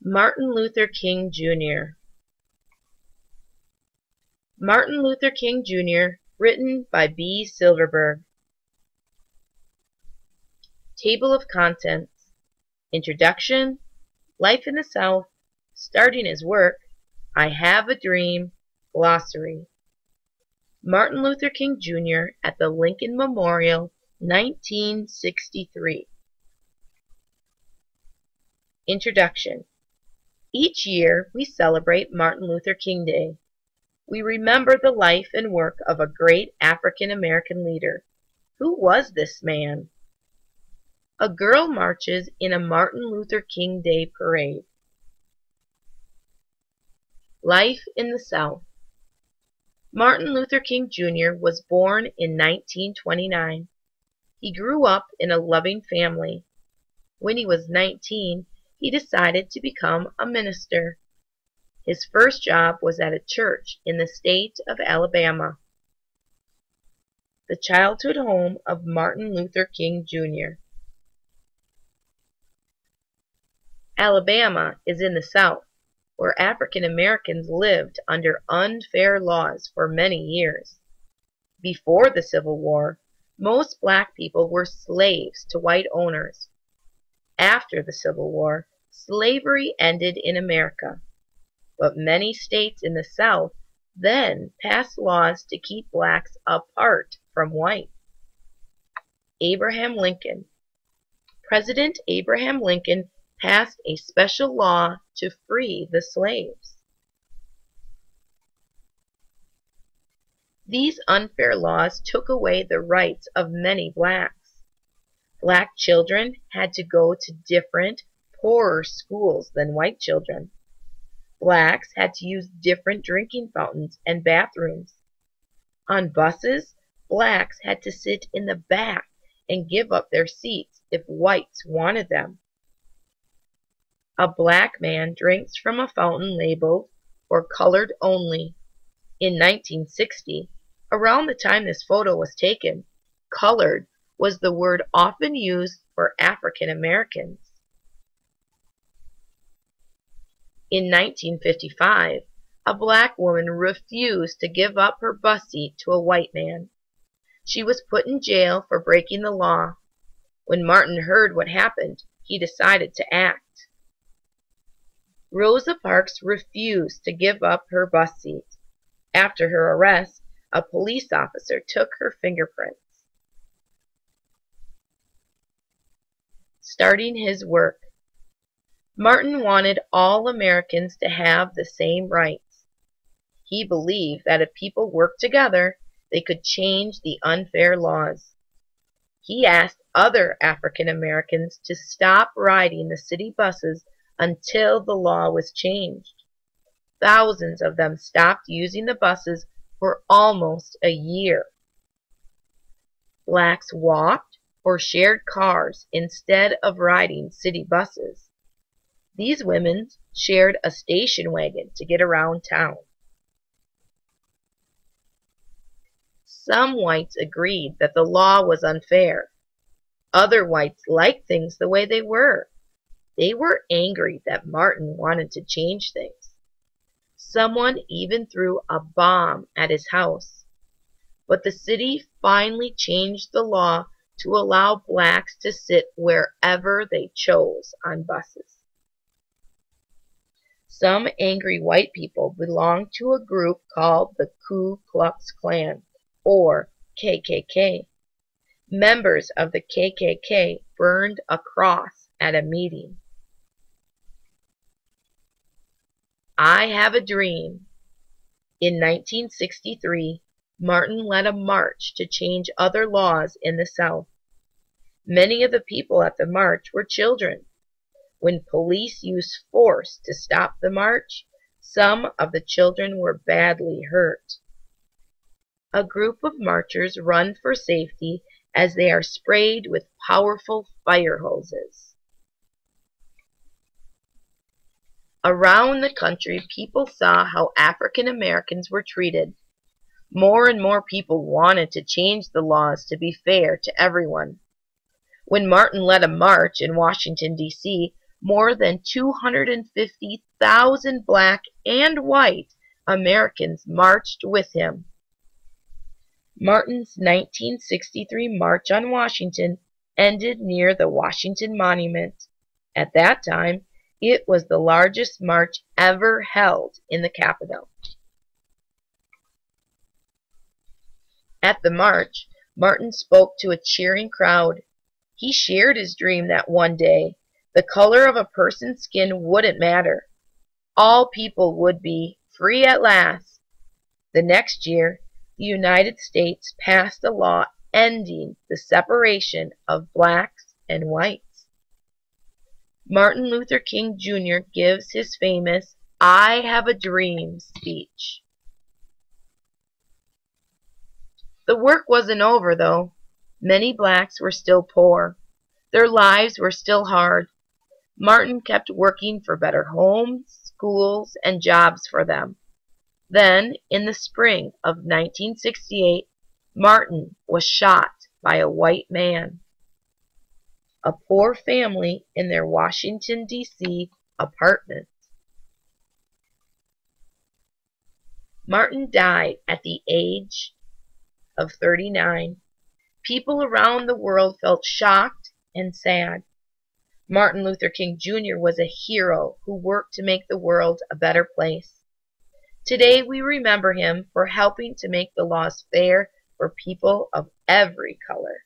Martin Luther King Jr. Martin Luther King Jr., written by B. Silverberg. Table of Contents. Introduction, Life in the South, Starting His Work, I Have a Dream, Glossary. Martin Luther King Jr. at the Lincoln Memorial, 1963. Introduction. Each year we celebrate Martin Luther King Day. We remember the life and work of a great African-American leader. Who was this man? A girl marches in a Martin Luther King Day parade. Life in the South. Martin Luther King Jr. was born in 1929. He grew up in a loving family. When he was 19, he decided to become a minister. His first job was at a church in the state of Alabama. The childhood home of Martin Luther King Jr. Alabama is in the South, where African Americans lived under unfair laws for many years. Before the Civil War, most black people were slaves to white owners. After the Civil War, slavery ended in America, but many states in the South then passed laws to keep blacks apart from whites. Abraham Lincoln. President Abraham Lincoln passed a special law to free the slaves. These unfair laws took away the rights of many blacks. Black children had to go to different, poorer schools than white children. Blacks had to use different drinking fountains and bathrooms. On buses, blacks had to sit in the back and give up their seats if whites wanted them. A black man drinks from a fountain labeled for colored only. In 1960, around the time this photo was taken, colored was the word often used for African Americans. In 1955, a black woman refused to give up her bus seat to a white man. She was put in jail for breaking the law. When Martin heard what happened, he decided to act. Rosa Parks refused to give up her bus seat. After her arrest, a police officer took her fingerprints. Starting his work. Martin wanted all Americans to have the same rights. He believed that if people worked together, they could change the unfair laws. He asked other African Americans to stop riding the city buses until the law was changed. Thousands of them stopped using the buses for almost a year. Blacks walked or shared cars instead of riding city buses. These women shared a station wagon to get around town. Some whites agreed that the law was unfair. Other whites liked things the way they were. They were angry that Martin wanted to change things. Someone even threw a bomb at his house. But the city finally changed the law to allow blacks to sit wherever they chose on buses. Some angry white people belonged to a group called the Ku Klux Klan, or KKK. Members of the KKK burned a cross at a meeting. I Have a Dream. In 1963, Martin led a march to change other laws in the South. Many of the people at the march were children. When police used force to stop the march, some of the children were badly hurt. A group of marchers run for safety as they are sprayed with powerful fire hoses. Around the country, people saw how African Americans were treated. More and more people wanted to change the laws to be fair to everyone. When Martin led a march in Washington, D.C., more than 250,000 black and white Americans marched with him. Martin's 1963 March on Washington ended near the Washington Monument. At that time, it was the largest march ever held in the Capitol. At the march, Martin spoke to a cheering crowd. He shared his dream that one day the color of a person's skin wouldn't matter. All people would be free at last. The next year, the United States passed a law ending the separation of blacks and whites. Martin Luther King Jr. gives his famous "I Have a Dream" speech. The work wasn't over, though. Many blacks were still poor. Their lives were still hard. Martin kept working for better homes, schools, and jobs for them. Then, in the spring of 1968, Martin was shot by a white man. A poor family in their Washington, D.C. apartment. Martin died at the age of 39. People around the world felt shocked and sad. Martin Luther King Jr. was a hero who worked to make the world a better place. Today we remember him for helping to make the laws fair for people of every color.